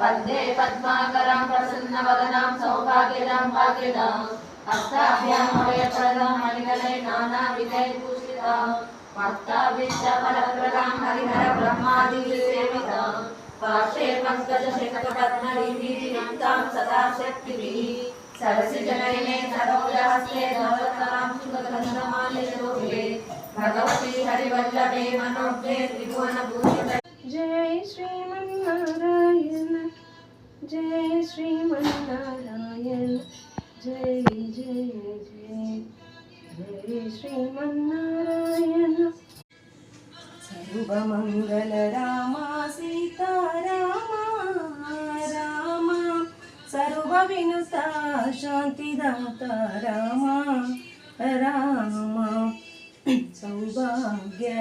वन्दे पद्माकरां प्रसन्नवदनां सौभाग्यदां भाग्यदां हस्ताभ्याम् अभयप्रदां मणिगणे नानाविधैर्भूषितां भक्ताभीष्टफलप्रदां हरिहरब्रह्मादिसेवितां पार्श्वे पङ्कजशेखरपद्मनिधिं सदा शक्तिभिः सरसिजनयने सरोजहस्ते धवलकरां शुभगन्धमाले शोभे भगवती हरिवल्लभे मनोज्ञे त्रिभुवनभूषिते। जय श्रीमन्नारायण जय श्रीमन्नारायण जय जय जय जय श्रीमन्नारायण। सर्वमंगल रामा सीता रामा रामा सर्वविनुता शांतिदाता रामा रामा सौभाग्य